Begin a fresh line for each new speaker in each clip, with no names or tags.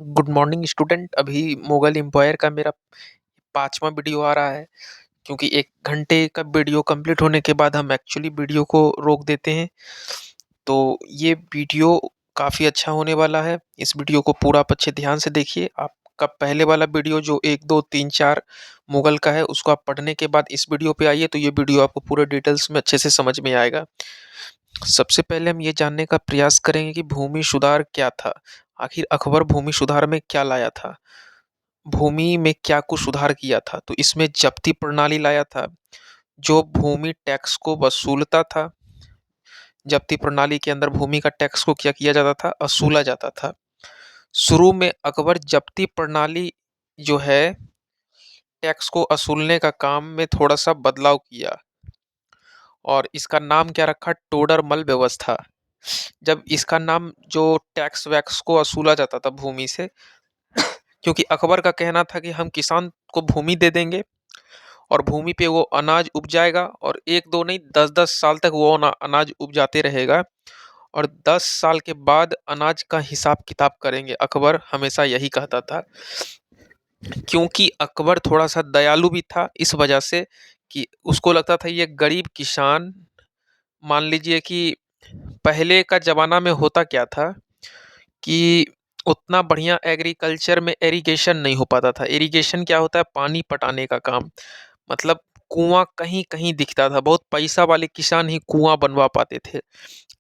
Good morning student. अभी Mughal empire का मेरा 5वां वीडियो आ रहा है। क्योंकि 1 घंटे का वीडियो कंप्लीट होने के बाद हम एक्चुअली वीडियो को रोक देते हैं। तो ये वीडियो काफ़ी अच्छा होने वाला है। इस वीडियो को पूरा आप अच्छे ध्यान से देखिए। आपका पहले वाला वीडियो जो 1 2 3 4 मुगल का है उसको आप पढ़ने के बाद इस वीडियो पे आइए, तो ये वीडियो आपको पूरे डिटेल्स में अच्छे से समझ में आएगा। सबसे पहले हम ये जानने का प्रयास करेंगे कि भूमि सुधार क्या था। आखिर अकबर भूमि सुधार में क्या लाया था, भूमि में क्या कुछ सुधार किया था। तो इसमें जब्ती प्रणाली लाया था, जो भूमि टैक्स को वसूलता था। जब्ती प्रणाली के अंदर भूमि का टैक्स को क्या किया जाता था, वसूला जाता था। शुरू में अकबर जब्ती प्रणाली जो है टैक्स को वसूलने का काम में थोड़ा सा बदलाव किया और इसका नाम क्या रखा, टोडरमल व्यवस्था। जब इसका नाम जो टैक्स वैक्स को वसूला जाता था भूमि से, क्योंकि अकबर का कहना था कि हम किसान को भूमि दे देंगे और भूमि पे वो अनाज उपजाएगा और 1 2 नहीं 10 10 साल तक वो अनाज उपजाते रहेगा और 10 साल के बाद अनाज का हिसाब किताब करेंगे। अकबर हमेशा यही कहता था। क्योंकि अकबर थोड़ा सा दयालु भी था, इस वजह से कि उसको लगता था ये गरीब किसान, मान लीजिए कि पहले का ज़माना में होता क्या था कि उतना बढ़िया एग्रीकल्चर में इरिगेशन नहीं हो पाता था। इरिगेशन क्या होता है, पानी पटाने का काम। मतलब कुआँ कहीं-कहीं दिखता था, बहुत पैसा वाले किसान ही कुआँ बनवा पाते थे।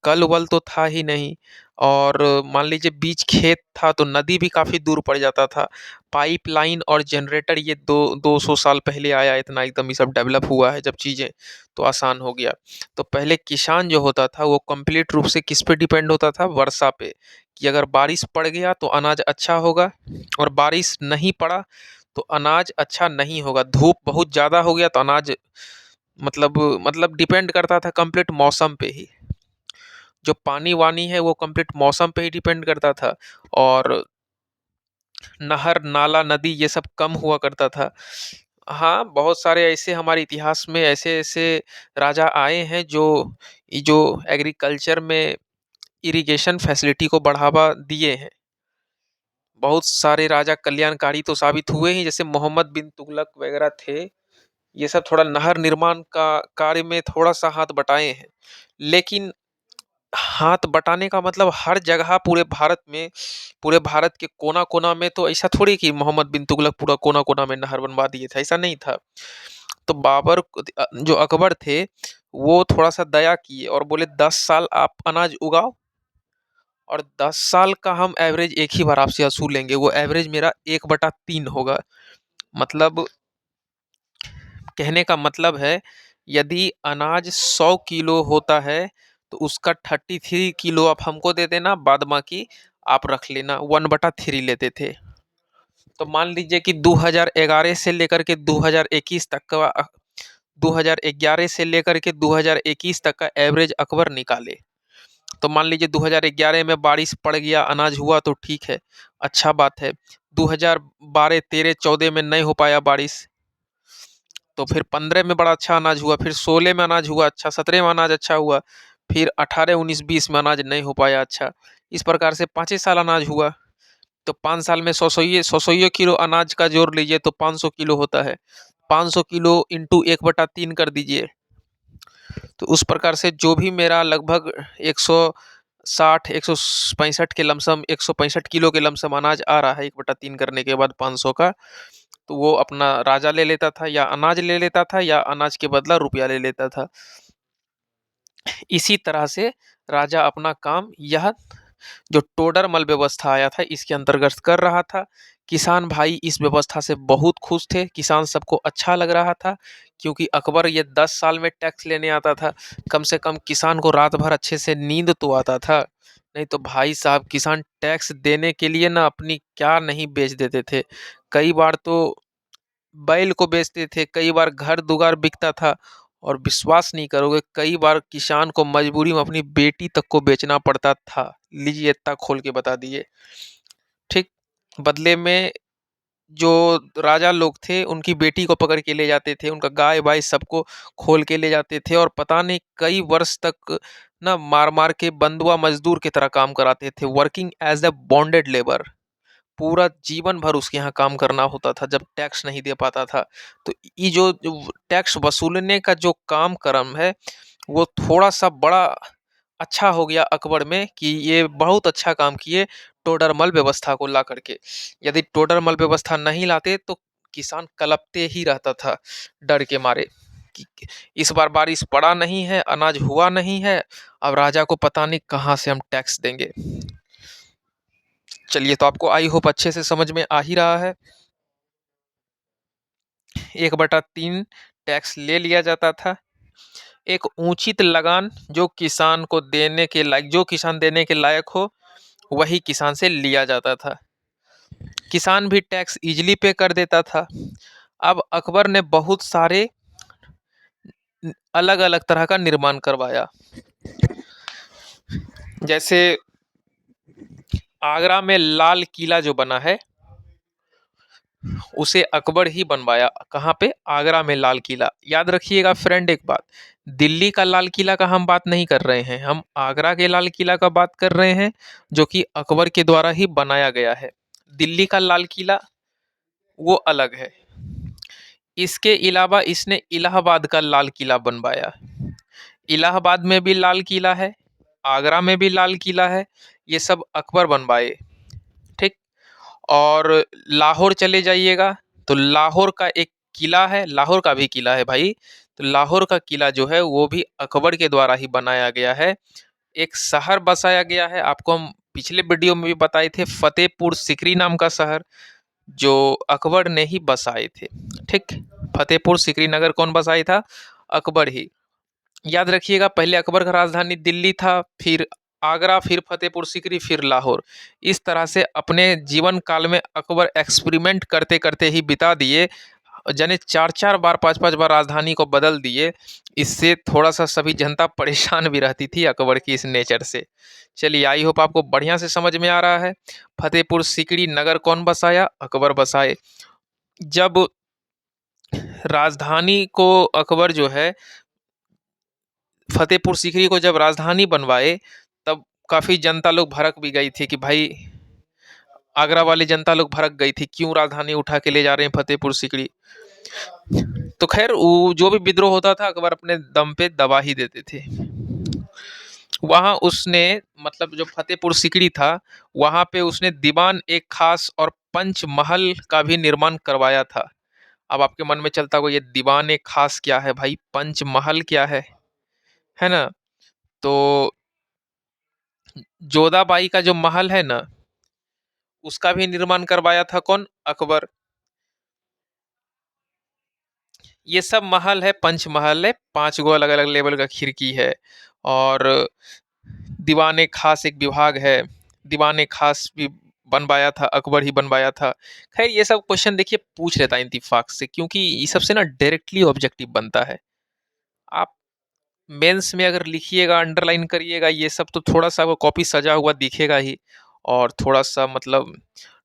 कल-वल तो था ही नहीं और मान लीजिए बीच खेत था तो नदी भी काफ़ी दूर पड़ जाता था। पाइपलाइन और जनरेटर ये दो 200 साल पहले आया, इतना एकदम ये सब डेवलप हुआ है जब चीज़ें, तो आसान हो गया। तो पहले किसान जो होता था वो कंप्लीट रूप से किस पे डिपेंड होता था, वर्षा पे, कि अगर बारिश पड़ गया तो अनाज अच्छा होगा और बारिश नहीं पड़ा तो अनाज अच्छा नहीं होगा। धूप बहुत ज़्यादा हो गया तो अनाज मतलब डिपेंड करता था कंप्लीट मौसम पे ही। जो पानी-वानी है वो कंप्लीट मौसम पे ही डिपेंड करता था और नहर, नाला, नदी ये सब कम हुआ करता था। हाँ, बहुत सारे ऐसे हमारे इतिहास में ऐसे-ऐसे राजा आए हैं जो एग्रीकल्चर में इरिगेशन फैसिलिटी को बढ़ावा दिए हैं। बहुत सारे राजा कल्याणकारी तो साबित हुए ही, जैसे मोहम्मद बिन तुगलक वगैरह थे। ये सब थोड़ा नहर निर्माण का कार्य में थोड़ा-सा हाथ बटाए हैं। लेकिन हाथ बटाने का मतलब हर जगह पूरे भारत के कोना-कोना में तो ऐसा थोड़ी कि मोहम्मद बिन तुगलक पूरा कोना-कोना में नहर बनवा दिए थे, ऐसा नहीं था। तो जो अकबर थे, वो थोड़ा-सा दया किए और बोले 10 साल आप अनाज उगाओ और 10 साल का हम एवरेज एक ही बार आपसे वसूलेंगे। वो एवरेज मेरा 1/3 होगा। मतलब कहने का मतलब है, यदि अनाज 100 किलो होता है तो उसका 33 किलो आप हमको दे देना, बाद बाकी आप रख लेना। 1/3 लेते थे। तो मान लीजिए कि 2011 से लेकर के 2021 तक का 2011 से लेकर के 2021 तक का एवरेज अकबर निकाले। तो मान लीजिए 2011 में बारिश पड़ गया, अनाज हुआ तो ठीक है, अच्छा बात है। 2012 13 14 में नहीं हो पाया बारिश, तो फिर 15 में बड़ा अच्छा अनाज हुआ, फिर 16 में अनाज हुआ अच्छा, 17 में अनाज अच्छा हुआ, फिर 18 19 20 में अनाज नहीं हो पाया अच्छा। इस प्रकार से 5 साल अनाज हुआ। तो 5 साल में 100 किलो अनाज का जोड़ लीजिए तो 500 किलो होता है। 500 किलो इंटू 1/3 कर दीजिए। तो उस प्रकार से जो भी मेरा लगभग 160 165 के लमसम 165 किलो के लमसम अनाज आ रहा है 1/3 करने के बाद 500 का, तो वो अपना राजा ले लेता था या अनाज ले लेता था या अनाज के बदला रुपया ले लेता था। इसी तरह से राजा अपना काम यह जो टोडरमल व्यवस्था आया था इसके अंतर्गत कर रहा था। किसान भाई इस व्यवस्था से बहुत खुश थे, किसान सबको अच्छा लग रहा था, क्योंकि अकबर ये 10 साल में टैक्स लेने आता था। कम से कम किसान को रात भर अच्छे से नींद तो आता था। नहीं तो भाई साहब किसान टैक्स देने के लिए ना अपनी क्या नहीं बेच देते थे। कई बार तो बैल को बेचते थे, कई बार घर दुगार बिकता था और विश्वास नहीं करोगे कई बार किसान को मजबूरी में अपनी बेटी तक को बेचना पड़ता था। लीजिए इतना खोल के बता दिए। ठीक, बदले में जो राजा लोग थे उनकी बेटी को पकड़ के ले जाते थे, उनका गाय वाय सबको खोल के ले जाते थे और पता नहीं कई वर्ष तक ना मार मार के बंधुआ मजदूर की तरह काम कराते थे, working as a bonded labour. पूरा जीवन भर उसके यहाँ काम करना होता था जब टैक्स नहीं दे पाता था। तो ये जो टैक्स वसूलने का जो काम क्रम है वो थोड़ा-सा बड़ा अच्छा हो गया अकबर में कि ये बहुत अच्छा काम किए टोडरमल व्यवस्था को ला करके। यदि टोडरमल व्यवस्था नहीं लाते तो किसान कलपते ही रहता था डर के मारे कि इस बार बारिश पड़ा नहीं है, अनाज हुआ नहीं है, अब राजा को पता नहीं कहाँ से हम टैक्स देंगे। चलिए, तो आपको आई होप अच्छे से समझ में आ ही रहा है। 1/3 टैक्स ले लिया जाता था। एक उचित लगान जो किसान को देने के लायक, जो किसान देने के लायक हो वही किसान से लिया जाता था। किसान भी टैक्स इजीली पे कर देता था। अब अकबर ने बहुत सारे अलग अलग तरह का निर्माण करवाया। जैसे आगरा में लाल किला जो बना है उसे अकबर ही बनवाया। कहाँ पे? आगरा में लाल किला। याद रखिएगा फ्रेंड एक बात, दिल्ली का लाल किला का हम बात नहीं कर रहे हैं, हम आगरा के लाल किला का बात कर रहे हैं जो कि अकबर के द्वारा ही बनाया गया है। दिल्ली का लाल किला वो अलग है। इसके अलावा इसने इलाहाबाद का लाल किला बनवाया। इलाहाबाद में भी लाल किला है, आगरा में भी लाल किला है, ये सब अकबर बनवाए। ठीक। और लाहौर चले जाइएगा तो लाहौर का एक किला है, लाहौर का भी किला है भाई। तो लाहौर का किला जो है वो भी अकबर के द्वारा ही बनाया गया है। एक शहर बसाया गया है, आपको हम पिछले वीडियो में भी बताए थे, फतेहपुर सिकरी नाम का शहर जो अकबर ने ही बसाए थे। ठीक। फतेहपुर सिकरी नगर कौन बसाया था? अकबर ही। याद रखिएगा, पहले अकबर का राजधानी दिल्ली था, फिर आगरा, फिर फतेहपुर सिकरी, फिर लाहौर। इस तरह से अपने जीवन काल में अकबर एक्सपेरिमेंट करते करते ही बिता दिए, जाने 4-4 बार, 5-5 बार राजधानी को बदल दिए। इससे थोड़ा सा सभी जनता परेशान भी रहती थी अकबर की इस नेचर से। चलिए, आई होप आपको बढ़िया से समझ में आ रहा है। फतेहपुर सिकरी नगर कौन बसाया? अकबर बसाए। जब राजधानी को अकबर जो है, फतेहपुर सीकरी को जब राजधानी बनवाए तब काफ़ी जनता लोग भड़क भी गई थी कि भाई, आगरा वाली जनता लोग भड़क गई थी, क्यों राजधानी उठा के ले जा रहे हैं फतेहपुर सीकरी। तो खैर वो जो भी विद्रोह होता था अकबर अपने दम पे दबा ही देते थे। वहां उसने, मतलब जो फतेहपुर सीकरी था वहां पे उसने दीवान एक खास और पंचमहल का भी निर्माण करवाया था। अब आपके मन में चलता होगा ये दीवान एक खास क्या है भाई, पंचमहल क्या है ना? तो जोधाबाई का जो महल है ना उसका भी निर्माण करवाया था कौन? अकबर। ये सब महल है, पंचमहल है, 5 गो अलग अलग लेवल का खिड़की है। और दीवाने खास एक विभाग है, दीवाने खास भी बनवाया था, अकबर ही बनवाया था। खैर ये सब क्वेश्चन देखिए पूछ लेता है इंतिफाक से, क्योंकि ये सबसे ना डायरेक्टली ऑब्जेक्टिव बनता है। आप मेंस में अगर लिखिएगा, अंडरलाइन करिएगा ये सब, तो थोड़ा सा वो कॉपी सजा हुआ दिखेगा ही, और थोड़ा सा मतलब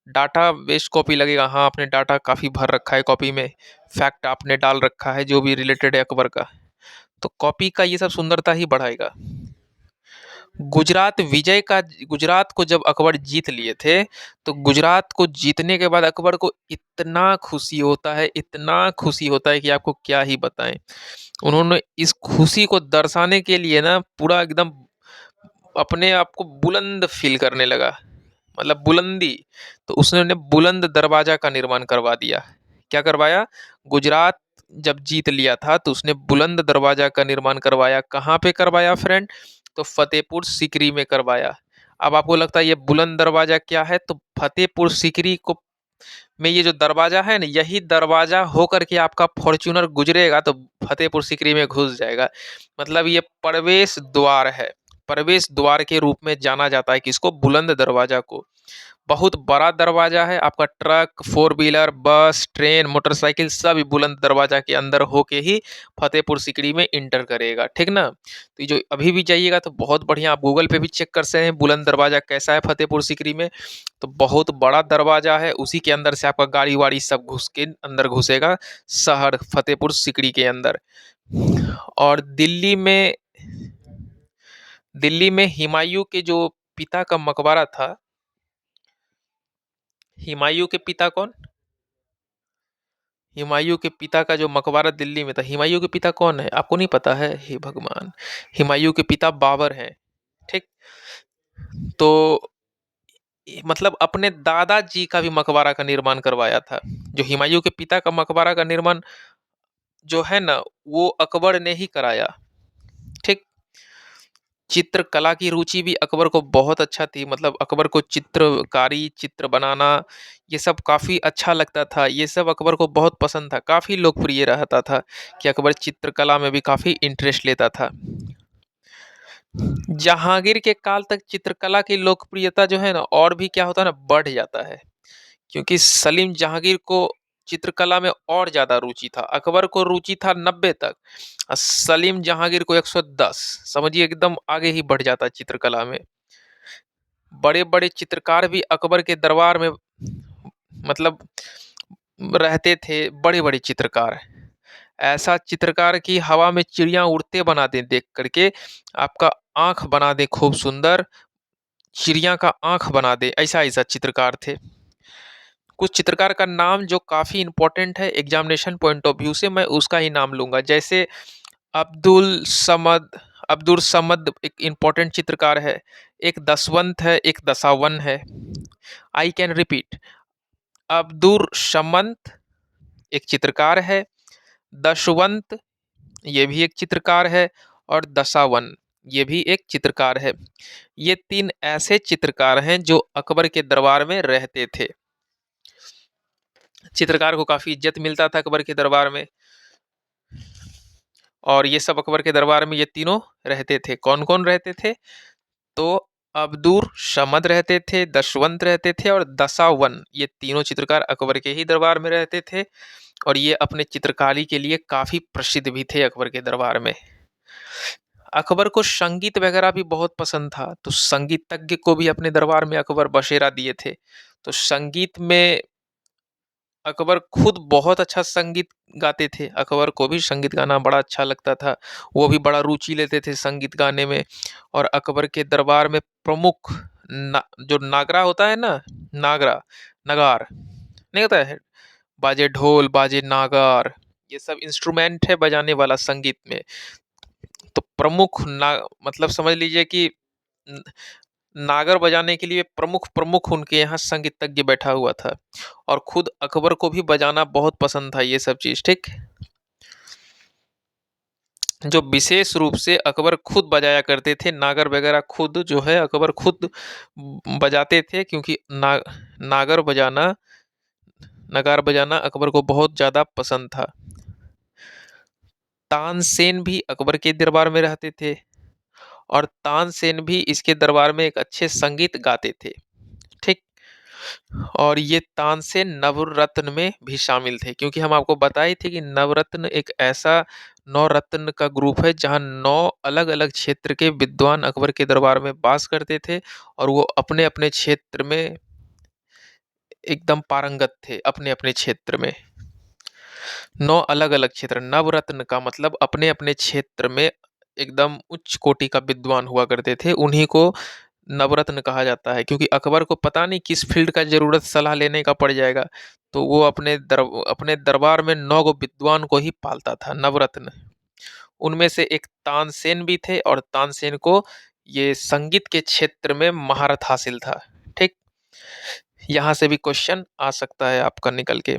डाटा बेस्ड कॉपी लगेगा। हाँ, आपने डाटा काफ़ी भर रखा है कॉपी में, फैक्ट आपने डाल रखा है जो भी रिलेटेड है अकबर का, तो कॉपी का ये सब सुंदरता ही बढ़ाएगा। गुजरात विजय का, गुजरात को जब अकबर जीत लिए थे तो गुजरात को जीतने के बाद अकबर को इतना खुशी होता है, इतना खुशी होता है कि आपको क्या ही बताएं। उन्होंने इस खुशी को दर्शाने के लिए ना पूरा एकदम अपने आप को बुलंद फील करने लगा, मतलब बुलंदी। तो उसने बुलंद दरवाजा का निर्माण करवा दिया। क्या करवाया? गुजरात जब जीत लिया था तो उसने बुलंद दरवाजा का निर्माण करवाया। कहाँ पे करवाया फ्रेंड? तो फतेहपुर सीकरी में करवाया। अब आपको लगता है ये बुलंद दरवाजा क्या है, तो फतेहपुर सीकरी को में ये जो दरवाजा है ना, यही दरवाजा होकर के आपका फॉर्च्यूनर गुजरेगा तो फतेहपुर सीकरी में घुस जाएगा। मतलब ये प्रवेश द्वार है, प्रवेश द्वार के रूप में जाना जाता है किसको? बुलंद दरवाजा को। बहुत बड़ा दरवाजा है, आपका ट्रक, फोर व्हीलर, बस, ट्रेन, मोटरसाइकिल सब बुलंद दरवाजा के अंदर होके ही फतेहपुर सीकरी में इंटर करेगा। ठीक ना? तो ये जो अभी भी जाइएगा तो बहुत बढ़िया, आप गूगल पे भी चेक कर सकते हैं बुलंद दरवाजा कैसा है फतेहपुर सीकरी में। तो बहुत बड़ा दरवाजा है, उसी के अंदर से आपका गाड़ी वाड़ी सब घुस के अंदर घुसेगा शहर फतेहपुर सीकरी के अंदर। और दिल्ली में हुमायूं के जो पिता का मकबरा था, हुमायूं के पिता कौन? हुमायूं के पिता का जो मकबरा दिल्ली में था, हुमायूं के पिता कौन है, आपको नहीं पता है? हे भगवान! हुमायूं के पिता बाबर हैं। ठीक। तो मतलब अपने दादाजी का भी मकबरा का निर्माण करवाया था। जो हुमायूं के पिता का मकबरा का निर्माण जो है ना, वो अकबर ने ही कराया। ठीक। चित्रकला की रुचि भी अकबर को बहुत अच्छा थी, मतलब अकबर को चित्रकारी, चित्र बनाना, ये सब काफ़ी अच्छा लगता था। ये सब अकबर को बहुत पसंद था, काफ़ी लोकप्रिय रहता था कि अकबर चित्रकला में भी काफ़ी इंटरेस्ट लेता था। जहांगीर के काल तक चित्रकला की लोकप्रियता जो है ना, और भी क्या होता है ना, बढ़ जाता है। क्योंकि सलीम जहांगीर को चित्रकला में और ज़्यादा रुचि था। अकबर को रुचि था 90 तक, और सलीम जहांगीर को 110। समझिए एकदम आगे ही बढ़ जाता है चित्रकला में। बड़े बड़े चित्रकार भी अकबर के दरबार में मतलब रहते थे, बड़े बड़े चित्रकार। ऐसा चित्रकार की हवा में चिड़िया उड़ते बना दे, देख करके आपका आंख बना दे खूब सुंदर, चिड़िया का आंख बना दे, ऐसा ऐसा चित्रकार थे। कुछ चित्रकार का नाम जो काफ़ी इंपॉर्टेंट है एग्जामिनेशन पॉइंट ऑफ व्यू से, मैं उसका ही नाम लूंगा। जैसे अब्दुल समद। अब्दुल समद एक इम्पोर्टेंट चित्रकार है। एक दसवंत है, एक दसावन है। I can repeat. Abdul Samant एक चित्रकार है, दशवंत ये भी एक चित्रकार है, और दसावन ये भी एक चित्रकार है। ये तीन ऐसे चित्रकार हैं जो अकबर के दरबार में रहते थे। चित्रकार को काफ़ी इज्जत मिलता था अकबर के दरबार में, और ये सब अकबर के दरबार में ये तीनों रहते थे। कौन कौन रहते थे? तो अब्दुर समद रहते थे, दशवंत रहते थे, और दसावन, ये तीनों चित्रकार अकबर के ही दरबार में रहते थे। और ये अपने चित्रकारी के लिए काफ़ी प्रसिद्ध भी थे अकबर के दरबार में। अकबर को संगीत वगैरह भी बहुत पसंद था, तो संगीतज्ञ को भी अपने दरबार में अकबर बसेरा दिए थे। तो संगीत में अकबर खुद बहुत अच्छा संगीत गाते थे। अकबर को भी संगीत गाना बड़ा अच्छा लगता था, वो भी बड़ा रुचि लेते थे संगीत गाने में। और अकबर के दरबार में प्रमुख जो नागरा होता है ना, नागरा, नगार नहीं होता है, बाजे ढोल, बाजे नागार, ये सब इंस्ट्रूमेंट है बजाने वाला संगीत में। तो प्रमुख मतलब समझ लीजिए कि नागर बजाने के लिए प्रमुख प्रमुख उनके यहाँ संगीतज्ञ बैठा हुआ था। और खुद अकबर को भी बजाना बहुत पसंद था ये सब चीज़। ठीक। जो विशेष रूप से अकबर खुद बजाया करते थे, नागर वगैरह खुद जो है अकबर खुद बजाते थे, क्योंकि नागर बजाना, नगार बजाना अकबर को बहुत ज़्यादा पसंद था। तानसेन भी अकबर के दरबार में रहते थे, और तानसेन भी इसके दरबार में एक अच्छे संगीत गाते थे। ठीक। और ये तानसेन नवरत्न में भी शामिल थे, क्योंकि हम आपको बताए थे कि नवरत्न एक ऐसा 9 रत्न का ग्रुप है जहां 9 अलग अलग क्षेत्र के विद्वान अकबर के दरबार में वास करते थे, और वो अपने अपने क्षेत्र में एकदम पारंगत थे, अपने अपने क्षेत्र में। 9 अलग अलग क्षेत्र, नवरत्न का मतलब अपने अपने क्षेत्र में एकदम उच्च कोटि का विद्वान हुआ करते थे, उन्हीं को नवरत्न कहा जाता है। क्योंकि अकबर को पता नहीं किस फील्ड का जरूरत सलाह लेने का पड़ जाएगा, तो वो अपने दरबार में 9 गो विद्वान को ही पालता था, नवरत्न। उनमें से एक तानसेन भी थे, और तानसेन को ये संगीत के क्षेत्र में महारत हासिल था। ठीक। यहाँ से भी क्वेश्चन आ सकता है आपका निकल के।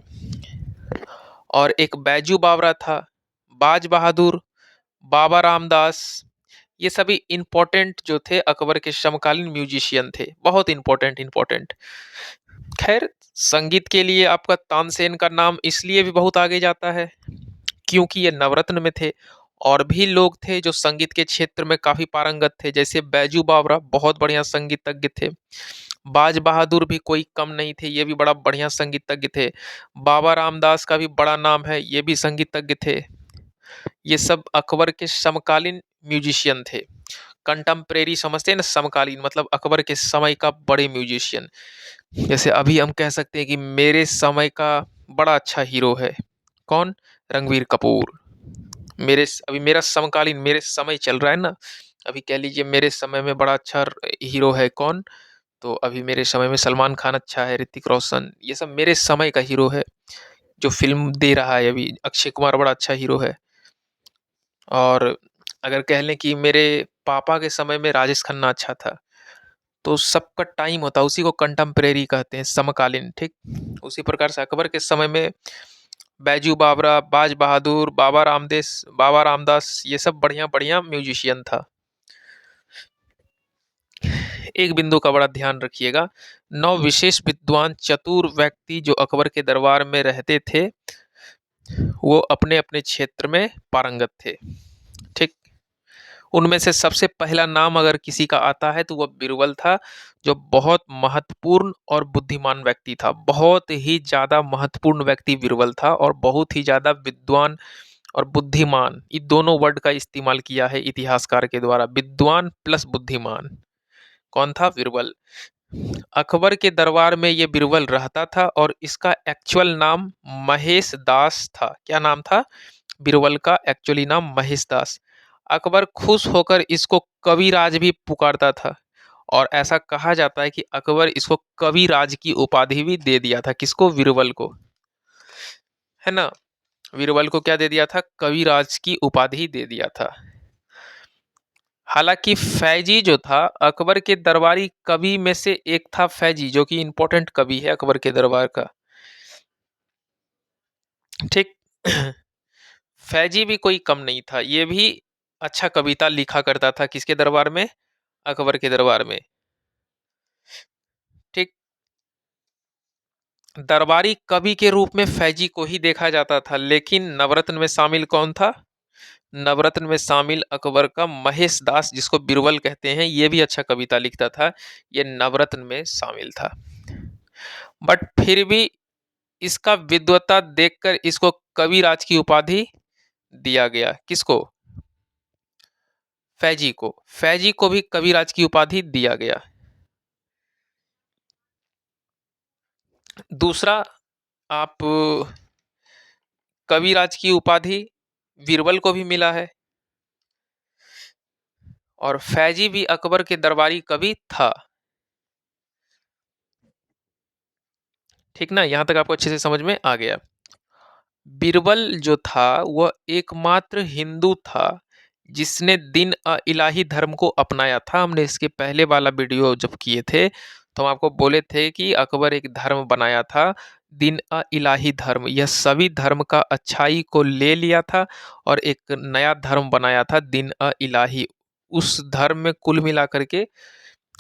और एक बैजू बावरा था, बाज बहादुर, बाबा रामदास, ये सभी इंपॉर्टेंट जो थे अकबर के समकालीन म्यूजिशियन थे, बहुत इंपॉर्टेंट इंपॉर्टेंट। खैर, संगीत के लिए आपका तानसेन का नाम इसलिए भी बहुत आगे जाता है क्योंकि ये नवरत्न में थे। और भी लोग थे जो संगीत के क्षेत्र में काफी पारंगत थे, जैसे बैजू बावरा बहुत बढ़िया संगीतज्ञ थे। बाज बहादुर भी कोई कम नहीं थे, ये भी बड़ा बढ़िया संगीतज्ञ थे। बाबा रामदास का भी बड़ा नाम है, ये भी संगीतज्ञ थे। ये सब अकबर के समकालीन म्यूजिशियन थे। कंटेम्प्रेरी समझते हैं ना, समकालीन मतलब अकबर के समय का बड़े म्यूजिशियन। जैसे अभी हम कह सकते हैं कि मेरे समय का बड़ा अच्छा हीरो है कौन? रणबीर कपूर। अभी मेरा समकालीन, मेरे समय चल रहा है ना, अभी कह लीजिए मेरे समय में बड़ा अच्छा हीरो है कौन? तो अभी मेरे समय में सलमान खान अच्छा है, ऋतिक रोशन, ये सब मेरे समय का हीरो है, जो फ़िल्म दे रहा है अभी। अक्षय कुमार बड़ा अच्छा हीरो है। और अगर कह लें कि मेरे पापा के समय में राजेश खन्ना अच्छा था। तो सबका टाइम होता है, उसी को कंटेम्परेरी कहते हैं, समकालीन, ठीक? उसी प्रकार से अकबर के समय में बैजू बावरा, बाज बहादुर, बाबा रामदास, ये सब बढ़िया-बढ़िया म्यूजिशियन था। एक बिंदु का बड़ा ध्यान रखिएगा, 9 विशेष विद्वान चतुर व्यक्ति जो अकबर के दरबार में रहते थे, वो अपने-अपने क्षेत्र में पारंगत थे, ठीक? उनमें से सबसे पहला नाम अगर किसी का आता है तो वह बीरबल था, जो बहुत महत्वपूर्ण और बुद्धिमान व्यक्ति था। बहुत ही ज़्यादा महत्वपूर्ण व्यक्ति बीरबल था और बहुत ही ज़्यादा विद्वान और बुद्धिमान, ये दोनों वर्ड का इस्तेमाल किया है इतिहासकार के द्वारा, विद्वान प्लस बुद्धिमान। कौन था? बीरबल। अकबर के दरबार में ये बीरबल रहता था और इसका एक्चुअल नाम महेश दास था। क्या नाम था? बीरबल का एक्चुअली नाम महेश दास। अकबर खुश होकर इसको कविराज भी पुकारता था और ऐसा कहा जाता है कि अकबर इसको कविराज की उपाधि भी दे दिया था। किसको? बीरबल को, है ना? बीरबल को क्या दे दिया था? कविराज की उपाधि दे दिया था। हालांकि फैजी जो था अकबर के दरबारी कवि में से एक था, फैजी, जो कि इंपॉर्टेंट कवि है अकबर के दरबार का, ठीक? फैजी भी कोई कम नहीं था, ये भी अच्छा कविता लिखा करता था। किसके दरबार में? अकबर के दरबार में, ठीक? दरबारी कवि के रूप में फैजी को ही देखा जाता था, लेकिन नवरत्न में शामिल कौन था? नवरत्न में शामिल अकबर का महेश दास, जिसको बीरबल कहते हैं, ये भी अच्छा कविता लिखता था, ये नवरत्न में शामिल था। बट फिर भी इसका विद्वता देखकर इसको कविराज की उपाधि दिया गया। किसको? फैजी को। फैजी को भी कविराज की उपाधि दिया गया। दूसरा, आप कविराज की उपाधि बीरबल को भी मिला है और फैजी भी अकबर के दरबारी कवि था, ठीक ना? यहां तक आपको अच्छे से समझ में आ गया। बीरबल जो था वह एकमात्र हिंदू था जिसने दिन इलाही धर्म को अपनाया था। हमने इसके पहले वाला वीडियो जब किए थे तो हम आपको बोले थे कि अकबर एक धर्म बनाया था, दिन इलाही धर्म। यह सभी धर्म का अच्छाई को ले लिया था और एक नया धर्म बनाया था, दिन इलाही। उस धर्म में कुल मिलाकर के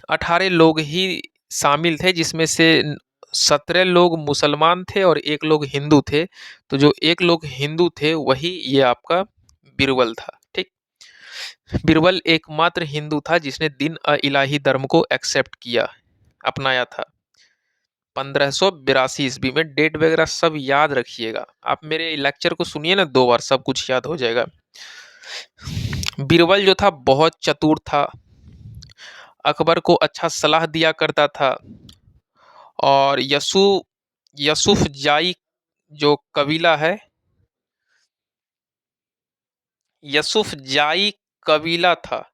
18 लोग ही शामिल थे, जिसमें से 17 लोग मुसलमान थे और एक लोग हिंदू थे। तो जो एक लोग हिंदू थे वही ये आपका बीरबल था, ठीक? बीरबल एकमात्र हिंदू था जिसने दिन इलाही धर्म को एक्सेप्ट किया, अपनाया था। 1582 ईस्वी में। डेट वगैरह सब याद रखिएगा, आप मेरे लेक्चर को सुनिए ना 2 बार, सब कुछ याद हो जाएगा। बीरबल जो था बहुत चतुर था, अकबर को अच्छा सलाह दिया करता था और यसूफ जाई जो कबीला है, यसूफ जाई कबीला था,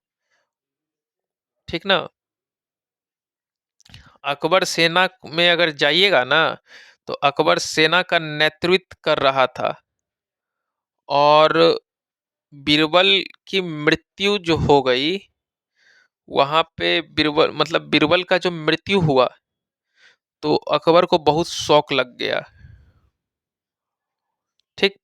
ठीक ना? अकबर सेना में अगर जाइएगा ना तो अकबर सेना का नेतृत्व कर रहा था और बीरबल की मृत्यु जो हो गई वहां पे, बीरबल मतलब बीरबल का जो मृत्यु हुआ तो अकबर को बहुत शौक लग गया, ठीक?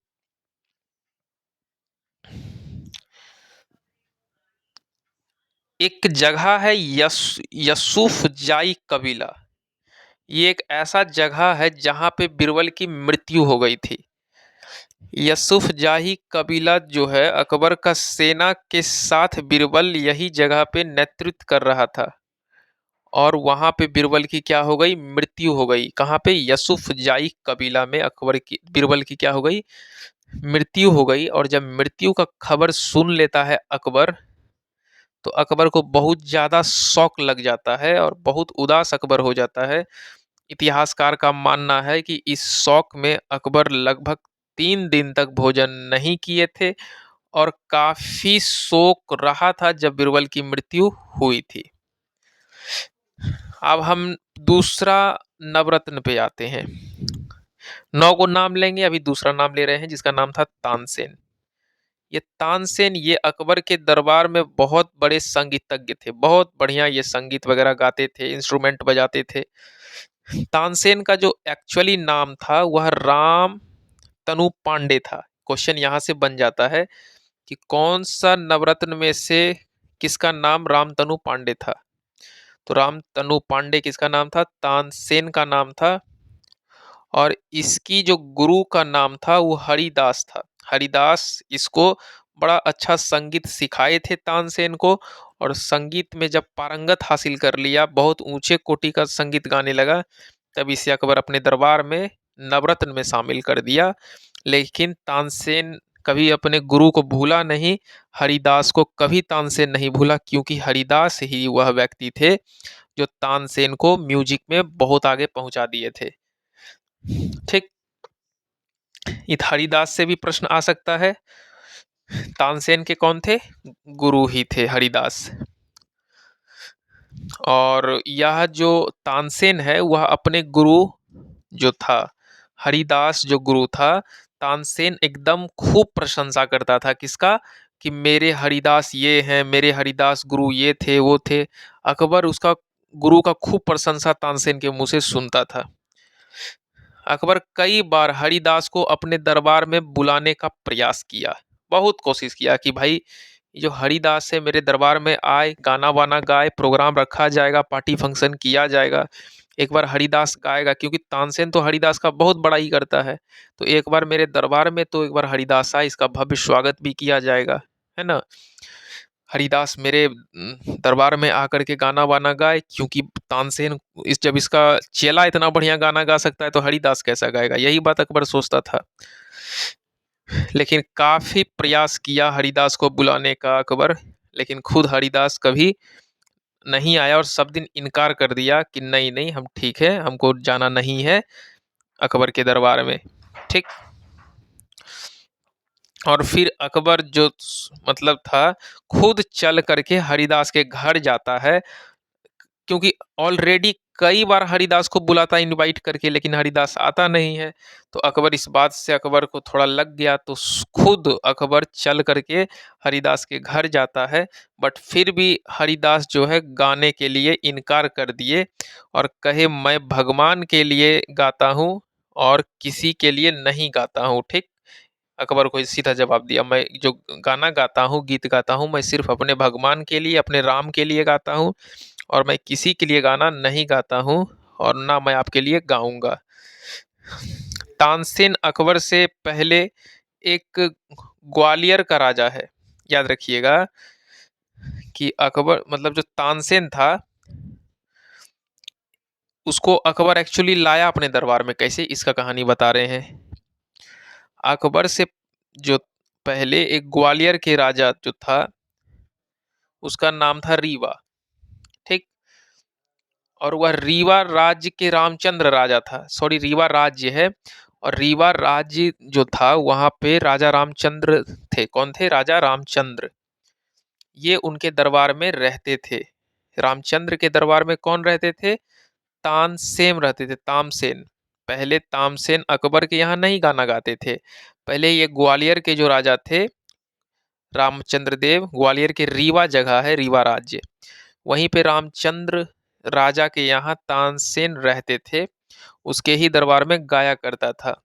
एक जगह है यसूफ जाई कबीला, ये एक ऐसा जगह है जहां पे बीरबल की मृत्यु हो गई थी। यसूफ जाही कबीला जो है अकबर का सेना के साथ बीरबल यही जगह पे नेतृत्व कर रहा था और वहां पे बीरबल की क्या हो गई? मृत्यु हो गई। कहाँ पे? यसूफ जाई कबीला में अकबर की, बीरबल की क्या हो गई? मृत्यु हो गई। और जब मृत्यु का खबर सुन लेता है अकबर, तो अकबर को बहुत ज़्यादा शौक लग जाता है और बहुत उदास अकबर हो जाता है। इतिहासकार का मानना है कि इस शौक में अकबर लगभग 3 दिन तक भोजन नहीं किए थे और काफी शोक रहा था जब बीरबल की मृत्यु हुई थी। अब हम दूसरा नवरत्न पे आते हैं। 9 को नाम लेंगे, अभी दूसरा नाम ले रहे हैं जिसका नाम था तानसेन। ये तानसेन ये अकबर के दरबार में बहुत बड़े संगीतज्ञ थे, बहुत बढ़िया ये संगीत वगैरह गाते थे, इंस्ट्रूमेंट बजाते थे। तानसेन का जो एक्चुअली नाम था वह राम तनु पांडे था। क्वेश्चन यहाँ से बन जाता है कि कौन सा नवरत्न में से किसका नाम रामतनु पांडे था। तो रामतनु पांडे किसका नाम था? तानसेन का नाम था। और इसकी जो गुरु का नाम था वो हरिदास था। हरिदास इसको बड़ा अच्छा संगीत सिखाए थे तानसेन को, और संगीत में जब पारंगत हासिल कर लिया, बहुत ऊंचे कोटि का संगीत गाने लगा, तब इसे अकबर अपने दरबार में नवरत्न में शामिल कर दिया। लेकिन तानसेन कभी अपने गुरु को भूला नहीं, हरिदास को कभी तानसेन नहीं भूला, क्योंकि हरिदास ही वह व्यक्ति थे जो तानसेन को म्यूजिक में बहुत आगे पहुंचा दिए थे। ठीक, इत हरिदास से भी प्रश्न आ सकता है। तानसेन के कौन थे? गुरु ही थे हरिदास। और यह जो तानसेन है वह अपने गुरु जो था हरिदास, जो गुरु था, तानसेन एकदम खूब प्रशंसा करता था। किसका? कि मेरे हरिदास ये हैं, मेरे हरिदास गुरु ये थे, वो थे। अकबर उसका गुरु का खूब प्रशंसा तानसेन के मुंह से सुनता था। अकबर कई बार हरिदास को अपने दरबार में बुलाने का प्रयास किया, बहुत कोशिश किया कि भाई जो हरिदास है मेरे दरबार में आए, गाना वाना गाए, प्रोग्राम रखा जाएगा, पार्टी फंक्शन किया जाएगा, एक बार हरिदास गाएगा, क्योंकि तानसेन तो हरिदास का बहुत बड़ाई करता है। तो एक बार मेरे दरबार में तो एक बार हरिदास आए, इसका भव्य स्वागत भी किया जाएगा, है ना। हरिदास मेरे दरबार में आकर के गाना वाना गाए, क्योंकि तानसेन जब इसका चेला इतना बढ़िया गाना गा सकता है तो हरिदास कैसा गाएगा, यही बात अकबर सोचता था। लेकिन काफी प्रयास किया हरिदास को बुलाने का अकबर, लेकिन खुद हरिदास कभी नहीं आया और सब दिन इनकार कर दिया कि नहीं नहीं, हम ठीक है, हमको जाना नहीं है अकबर के दरबार में। ठीक। और फिर अकबर जो मतलब था, खुद चल करके हरिदास के घर जाता है, क्योंकि ऑलरेडी कई बार हरिदास को बुलाता इनवाइट करके, लेकिन हरिदास आता नहीं है। तो अकबर इस बात से अकबर को थोड़ा लग गया, तो खुद अकबर चल करके हरिदास के घर जाता है। बट फिर भी हरिदास जो है गाने के लिए इनकार कर दिए और कहे मैं भगवान के लिए गाता हूँ और किसी के लिए नहीं गाता हूँ। ठीक, अकबर को सीधा जवाब दिया, मैं जो गाना गाता हूँ, गीत गाता हूँ, मैं सिर्फ अपने भगवान के लिए, अपने राम के लिए गाता हूँ, और मैं किसी के लिए गाना नहीं गाता हूँ, और ना मैं आपके लिए गाऊंगा। तानसेन अकबर से पहले एक ग्वालियर का राजा है, याद रखिएगा कि अकबर मतलब जो तानसेन था उसको अकबर एक्चुअली लाया अपने दरबार में कैसे, इसका कहानी बता रहे हैं। अकबर से जो पहले एक ग्वालियर के राजा जो था उसका नाम था रीवा। ठीक, और वह रीवा राज्य के रामचंद्र राजा था, सॉरी रीवा राज्य है, और रीवा राज्य जो था वहां पे राजा रामचंद्र थे। कौन थे? राजा रामचंद्र। ये उनके दरबार में रहते थे। रामचंद्र के दरबार में कौन रहते थे? तानसेन रहते थे, तामसेन। पहले तामसेन अकबर के यहाँ नहीं गाना गाते थे, पहले ये ग्वालियर के जो राजा थे रामचंद्र देव, ग्वालियर के रीवा जगह है, रीवा राज्य, वहीं पे रामचंद्र राजा के यहाँ तानसेन रहते थे, उसके ही दरबार में गाया करता था।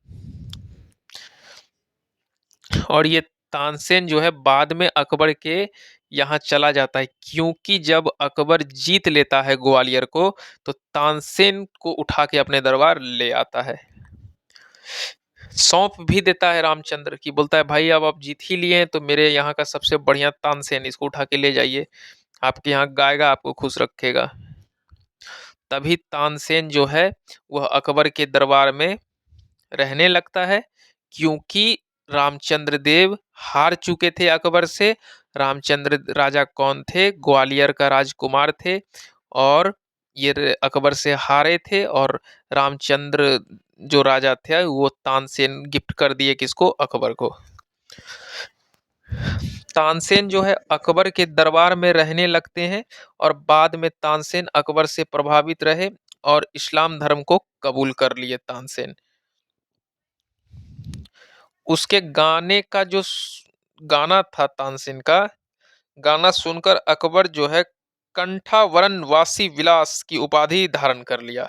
और ये तानसेन जो है बाद में अकबर के यहाँ चला जाता है, क्योंकि जब अकबर जीत लेता है ग्वालियर को तो तानसेन को उठा के अपने दरबार ले आता है। सौंप भी देता है रामचंद्र की, बोलता है भाई अब आप जीत ही लिए हैं तो मेरे यहाँ का सबसे बढ़िया तानसेन, इसको उठा के ले जाइए, आपके यहाँ गाएगा, आपको खुश रखेगा। तभी तानसेन जो है वह अकबर के दरबार में रहने लगता है, क्योंकि रामचंद्र देव हार चुके थे अकबर से। रामचंद्र राजा कौन थे? ग्वालियर का राजकुमार थे, और ये अकबर से हारे थे, और रामचंद्र जो राजा थे वो तानसेन गिफ्ट कर दिए किसको? अकबर को। तानसेन जो है अकबर के दरबार में रहने लगते हैं और बाद में तानसेन अकबर से प्रभावित रहे और इस्लाम धर्म को कबूल कर लिए तानसेन। उसके गाने का जो गाना था तानसेन का, गाना सुनकर अकबर जो है कंठावरन वासी विलास की उपाधि धारण कर लिया।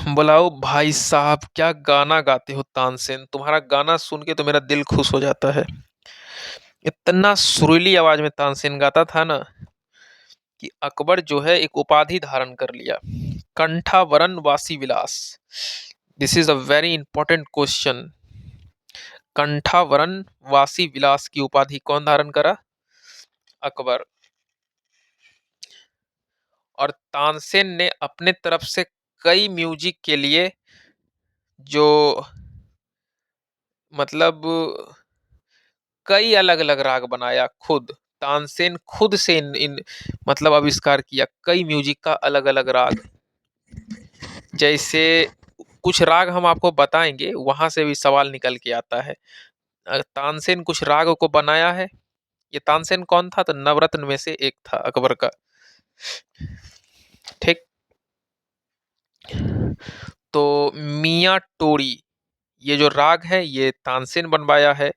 बुलाओ भाई साहब, क्या गाना गाते हो तानसेन, तुम्हारा गाना सुन के तो मेरा दिल खुश हो जाता है। इतना सुरीली आवाज में तानसेन गाता था ना कि अकबर जो है एक उपाधि धारण कर लिया, कंठावरन वासी विलास। This is a very important question. कंठावरन वासी विलास की उपाधि कौन धारण करा? अकबर। और तानसेन ने अपने तरफ से कई म्यूजिक के लिए जो मतलब कई अलग अलग राग बनाया खुद। तानसेन खुद से इन मतलब आविष्कार किया कई म्यूजिक का अलग अलग राग। जैसे कुछ राग हम आपको बताएंगे, वहां से भी सवाल निकल के आता है। तानसेन कुछ राग को बनाया है। ये तानसेन कौन था? तो नवरत्न में से एक था अकबर का। ठीक। तो मियाँ टोरी, ये जो राग है ये तानसेन बनवाया है।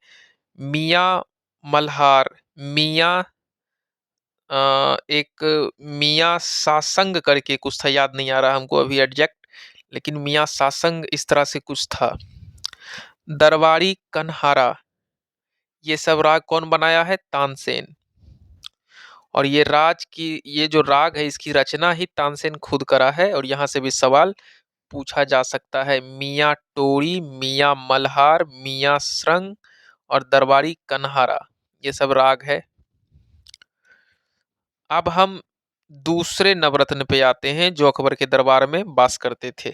मियाँ मल्हार, मियाँ एक मियाँ सासंग करके कुछ था, याद नहीं आ रहा हमको अभी एग्जैक्ट, लेकिन मियाँ सासंग इस तरह से कुछ था। दरबारी कन्हारा, ये सब राग कौन बनाया है? तानसेन। और ये जो राग है इसकी रचना ही तानसेन खुद करा है। और यहाँ से भी सवाल पूछा जा सकता है। मियाँ टोरी, मियाँ मल्हार, मियाँ श्रृंग और दरबारी कन्हारा, ये सब राग है। अब हम दूसरे नवरत्न पे आते हैं जो अकबर के दरबार में वास करते थे।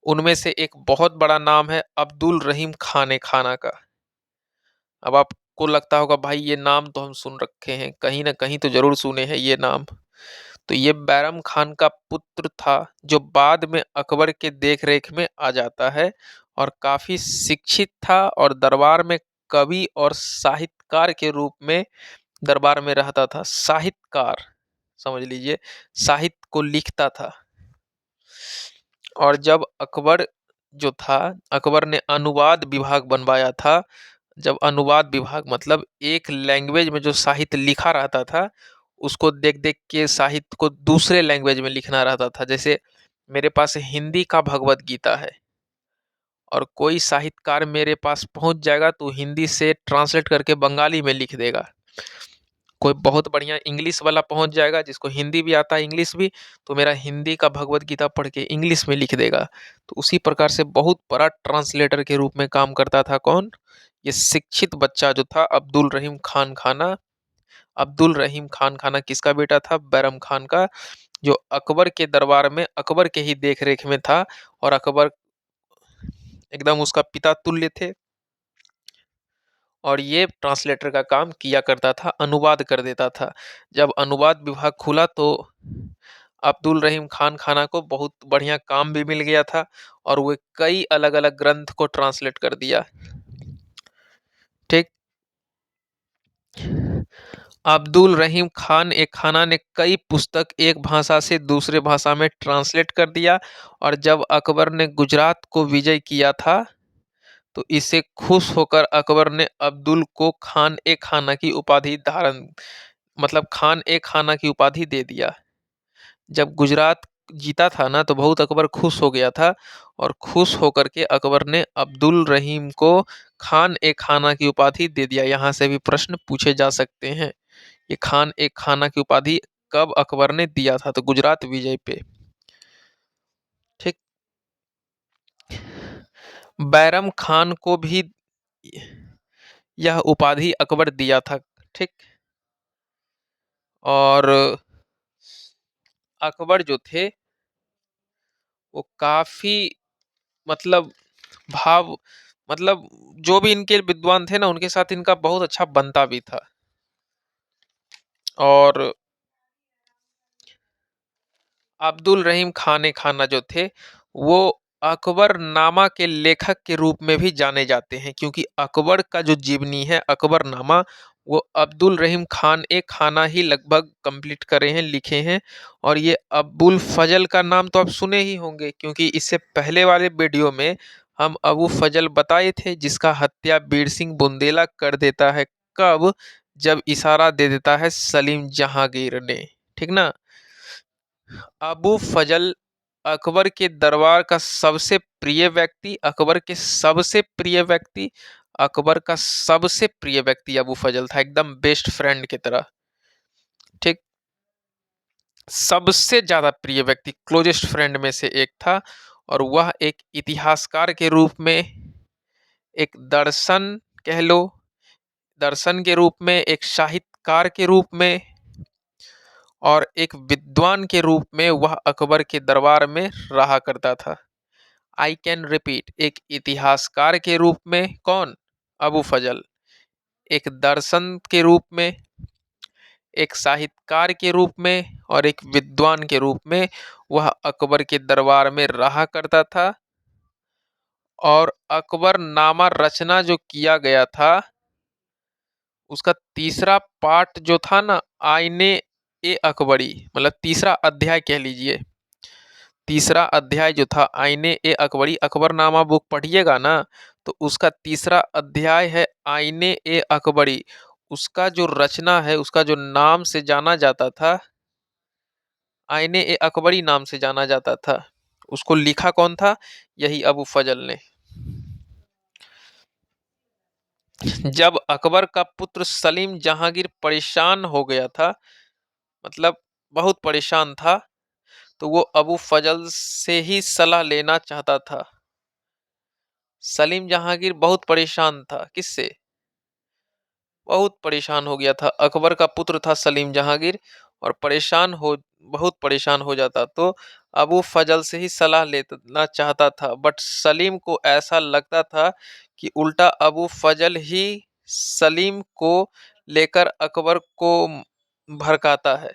उनमें से एक बहुत बड़ा नाम है अब्दुल रहीम खान खाना का। अब आपको लगता होगा भाई ये नाम तो हम सुन रखे हैं, कहीं ना कहीं तो जरूर सुने हैं ये नाम। तो ये बैरम खान का पुत्र था जो बाद में अकबर के देख रेख में आ जाता है और काफी शिक्षित था और दरबार में कवि और साहित्यकार के रूप में दरबार में रहता था। साहित्यकार समझ लीजिए, साहित्य को लिखता था। और जब अकबर जो था, अकबर ने अनुवाद विभाग बनवाया था। जब अनुवाद विभाग मतलब एक लैंग्वेज में जो साहित्य लिखा रहता था उसको देख देख के साहित्य को दूसरे लैंग्वेज में लिखना रहता था। जैसे मेरे पास हिंदी का भगवत गीता है और कोई साहित्यकार मेरे पास पहुंच जाएगा तो हिंदी से ट्रांसलेट करके बंगाली में लिख देगा। कोई बहुत बढ़िया इंग्लिश वाला पहुंच जाएगा जिसको हिंदी भी आता है इंग्लिश भी, तो मेरा हिंदी का भगवत गीता पढ़ के इंग्लिश में लिख देगा। तो उसी प्रकार से बहुत बड़ा ट्रांसलेटर के रूप में काम करता था कौन? ये शिक्षित बच्चा जो था अब्दुल रहीम खान खाना। अब्दुल रहीम खान खाना किसका बेटा था? बैरम खान का, जो अकबर के दरबार में अकबर के ही देख रेख में था और अकबर एकदम उसका पिता तुल्य थे। और ये ट्रांसलेटर का काम किया करता था, अनुवाद कर देता था। जब अनुवाद विभाग खुला तो अब्दुल रहीम खान खाना को बहुत बढ़िया काम भी मिल गया था और वो कई अलग अलग ग्रंथ को ट्रांसलेट कर दिया। ठीक। अब्दुल रहीम खान एक खाना ने कई पुस्तक एक भाषा से दूसरे भाषा में ट्रांसलेट कर दिया। और जब अकबर ने गुजरात को विजय किया था तो इसे खुश होकर अकबर ने अब्दुल को खान ए खाना की उपाधि धारण मतलब खान ए खाना की उपाधि दे दिया। जब गुजरात जीता था ना तो बहुत अकबर खुश हो गया था और खुश होकर के अकबर ने अब्दुल रहीम को खान ए खाना की उपाधि दे दिया। यहाँ से भी प्रश्न पूछे जा सकते हैं। ये खान ए खाना की उपाधि कब अकबर ने दिया था? तो गुजरात विजय पे। ठीक। बैरम खान को भी यह उपाधि अकबर दिया था। ठीक। और अकबर जो थे वो काफी मतलब भाव मतलब जो भी इनके विद्वान थे ना उनके साथ इनका बहुत अच्छा बनता भी था। और अब्दुल रहीम खान खाना जो थे वो अकबरनामा के लेखक के रूप में भी जाने जाते हैं, क्योंकि अकबर का जो जीवनी है अकबरनामा, वो अब्दुल रहीम खान ए खाना ही लगभग कंप्लीट करे हैं, लिखे हैं। और ये अबुल फजल का नाम तो आप सुने ही होंगे, क्योंकि इससे पहले वाले वीडियो में हम अबू फजल बताए थे, जिसका हत्या बीर सिंह बुंदेला कर देता है। कब? जब इशारा दे देता है सलीम जहांगीर ने। ठीक ना? अबू फजल अकबर के दरबार का सबसे प्रिय व्यक्ति, अकबर के सबसे प्रिय व्यक्ति, अकबर का सबसे प्रिय व्यक्ति अबू फजल था, एकदम बेस्ट फ्रेंड की तरह। ठीक, सबसे ज्यादा प्रिय व्यक्ति, क्लोजेस्ट फ्रेंड में से एक था। और वह एक इतिहासकार के रूप में, एक दर्शन कह लो, दर्शन के रूप में, एक साहित्यकार के रूप में और एक विद्वान के रूप में वह अकबर के दरबार में रहा करता था। आई कैन रिपीट, एक इतिहासकार के रूप में कौन? अबू फजल। एक दर्शन के रूप में, एक साहित्यकार के रूप में और एक विद्वान के रूप में वह अकबर के दरबार में रहा करता था। और अकबरनामा रचना जो किया गया था, उसका तीसरा पार्ट जो था ना, आईने ए अकबरी, मतलब तीसरा अध्याय कह लीजिए, तीसरा अध्याय जो था आईने ए अकबरी, अकबरनामा बुक पढ़िएगा ना, तो उसका तीसरा अध्याय है आईने ए अकबरी। उसका जो रचना है, उसका जो नाम से जाना जाता था, आईने ए अकबरी नाम से जाना जाता था। उसको लिखा कौन था? यही अबू फजल ने। जब अकबर का पुत्र सलीम जहांगीर परेशान हो गया था, मतलब बहुत परेशान था, तो वो अबू फजल से ही सलाह लेना चाहता था। सलीम जहांगीर बहुत परेशान था। किससे? बहुत परेशान हो गया था। अकबर का पुत्र था सलीम जहांगीर, और बहुत परेशान हो जाता, तो अबू फजल से ही सलाह लेना चाहता था। बट सलीम को ऐसा लगता था कि उल्टा अबू फजल ही सलीम को लेकर अकबर को भड़काता है।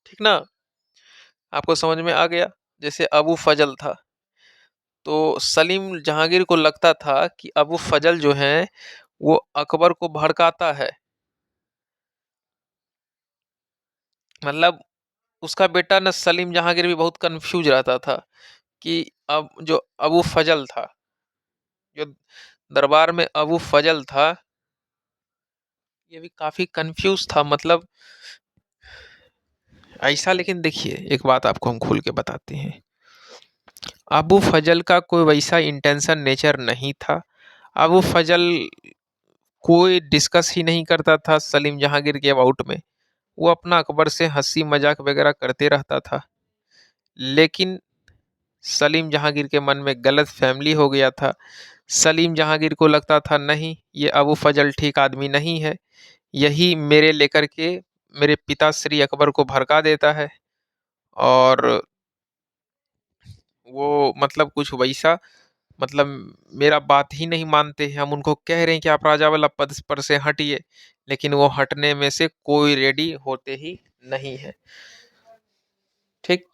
ठीक ना? आपको समझ में आ गया? जैसे अबू फजल था, तो सलीम जहांगीर को लगता था कि अबू फजल जो है वो अकबर को भड़काता है। मतलब उसका बेटा न सलीम जहांगीर भी बहुत कंफ्यूज रहता था कि अब जो अबू फजल था, जो दरबार में अबू फजल था, ये भी काफी कंफ्यूज था। मतलब ऐसा, लेकिन देखिए एक बात आपको हम खुल के बताते हैं, अबू फजल का कोई वैसा इंटेंशन नेचर नहीं था। अबू फजल कोई डिस्कस ही नहीं करता था सलीम जहांगीर के अबाउट में। वो अपना अकबर से हंसी मजाक वगैरह करते रहता था। लेकिन सलीम जहांगीर के मन में गलत फैमिली हो गया था। सलीम जहांगीर को लगता था नहीं, ये अबू फजल ठीक आदमी नहीं है, यही मेरे लेकर के मेरे पिता श्री अकबर को भड़का देता है। और वो मतलब कुछ वैसा, मतलब मेरा बात ही नहीं मानते हैं। हम उनको कह रहे हैं कि आप राजा वाला पद पर से हटिए, लेकिन वो हटने में से कोई रेडी होते ही नहीं है। ठीक,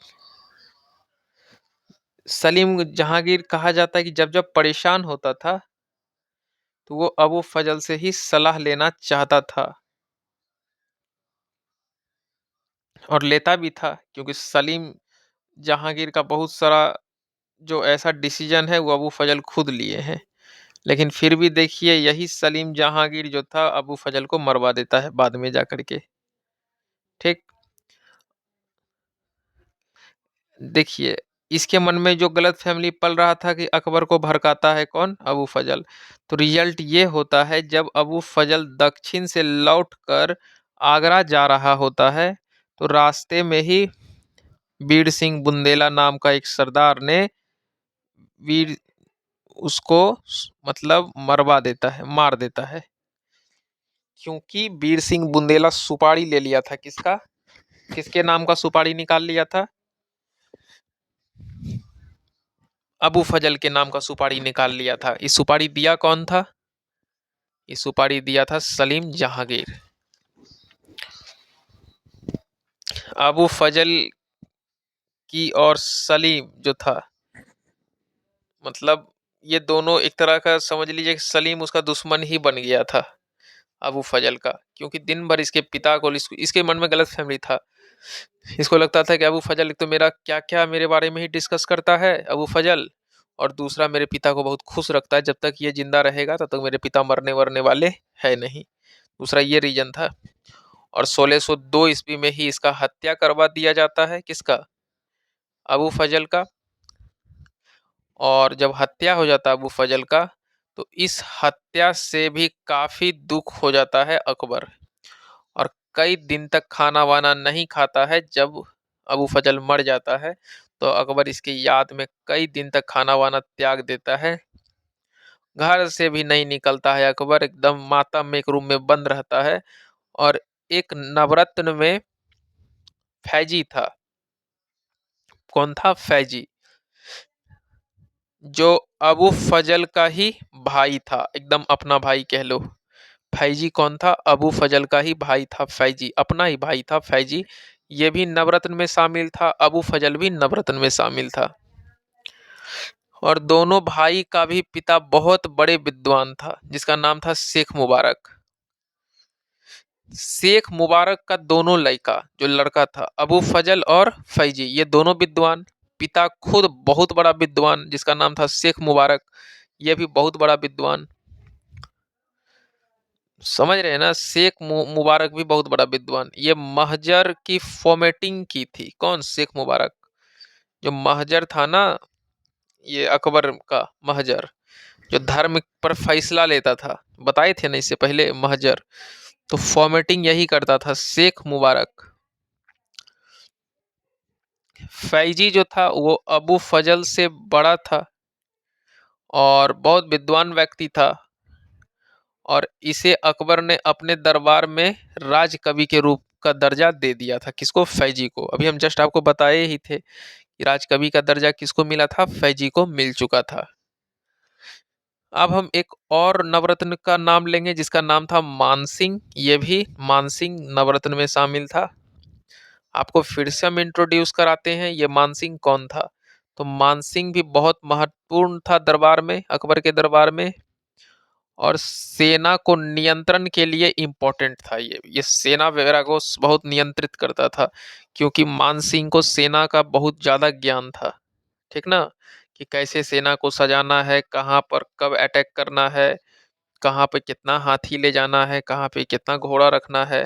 सलीम जहांगीर कहा जाता है कि जब जब परेशान होता था, तो वो अबू फजल से ही सलाह लेना चाहता था, और लेता भी था, क्योंकि सलीम जहांगीर का बहुत सारा जो ऐसा डिसीजन है वो अबू फजल खुद लिए हैं। लेकिन फिर भी देखिए, यही सलीम जहांगीर जो था अबू फजल को मरवा देता है बाद में जाकर के। ठीक, देखिए इसके मन में जो गलत फैमिली पल रहा था कि अकबर को भड़काता है कौन? अबू फजल। तो रिजल्ट ये होता है, जब अबू फजल दक्षिण से लौटकर आगरा जा रहा होता है, तो रास्ते में ही बीर सिंह बुंदेला नाम का एक सरदार ने वीर उसको मतलब मरवा देता है, मार देता है। क्योंकि बीर सिंह बुंदेला सुपारी ले लिया था। किसका? किसके नाम का सुपारी निकाल लिया था? अबू फजल के नाम का सुपारी निकाल लिया था। इस सुपारी दिया कौन था? इस सुपारी दिया था सलीम जहांगीर। अबू फजल की और सलीम जो था, मतलब ये दोनों एक तरह का समझ लीजिए कि सलीम उसका दुश्मन ही बन गया था अबू फजल का, क्योंकि दिन भर इसके पिता को इसके मन में गलत फहमी था। इसको लगता था कि अबू फजल एक तो मेरा क्या क्या मेरे बारे में ही डिस्कस करता है अबू फजल, और दूसरा मेरे पिता को बहुत खुश रखता है, जब तक ये जिंदा रहेगा तब तक मेरे पिता मरने वरने वाले है नहीं। दूसरा ये रीजन था। और 1602 ईस्वी में ही इसका हत्या करवा दिया जाता है, किसका, अबू फजल का। और जब हत्या हो जाता है अबू फजल का, तो इस हत्या से भी काफी दुख हो जाता है अकबर, और कई दिन तक खाना वाना नहीं खाता है। जब अबू फजल मर जाता है तो अकबर इसकी याद में कई दिन तक खाना वाना त्याग देता है, घर से भी नहीं निकलता है अकबर, एकदम मातम में एक रूम में बंद रहता है। और एक नवरत्न में फैजी था। कौन था, फैजी, जो अबू फजल का ही भाई था, एकदम अपना भाई कह लो। फैजी कौन था, अबू फजल का ही भाई था फैजी, अपना ही भाई था फैजी। ये भी नवरत्न में शामिल था, अबू फजल भी नवरत्न में शामिल था। और दोनों भाई का भी पिता बहुत बड़े विद्वान था, जिसका नाम था शेख मुबारक। शेख मुबारक का दोनों लड़का, जो लड़का था अबू फजल और फैजी, ये दोनों विद्वान। पिता खुद बहुत बड़ा विद्वान, जिसका नाम था शेख मुबारक, ये भी बहुत बड़ा विद्वान। समझ रहे हैं ना, शेख मुबारक भी बहुत बड़ा विद्वान। ये महजर की फॉर्मेटिंग की थी, कौन, शेख मुबारक। जो महजर था ना, ये अकबर का महजर, जो धर्म पर फैसला लेता था, बताए थे ना इससे पहले, महजर, तो फॉर्मेटिंग यही करता था शेख मुबारक। फैजी जो था वो अबू फजल से बड़ा था और बहुत विद्वान व्यक्ति था, और इसे अकबर ने अपने दरबार में राज कवि के रूप का दर्जा दे दिया था। किसको, फैजी को। अभी हम जस्ट आपको बताए ही थे कि राज कवि का दर्जा किसको मिला था, फैजी को मिल चुका था। अब हम एक और नवरत्न का नाम लेंगे, जिसका नाम था मानसिंह। ये भी मानसिंह नवरत्न में शामिल था। आपको फिर से हम इंट्रोड्यूस कराते हैं, ये मानसिंह कौन था। तो मानसिंह भी बहुत महत्वपूर्ण था दरबार में, अकबर के दरबार में, और सेना को नियंत्रण के लिए इम्पोर्टेंट था। ये सेना वगैरह को बहुत नियंत्रित करता था, क्योंकि मानसिंह को सेना का बहुत ज्यादा ज्ञान था, ठीक ना, कि कैसे सेना को सजाना है, कहाँ पर कब अटैक करना है, कहाँ पे कितना हाथी ले जाना है, कहाँ पे कितना घोड़ा रखना है,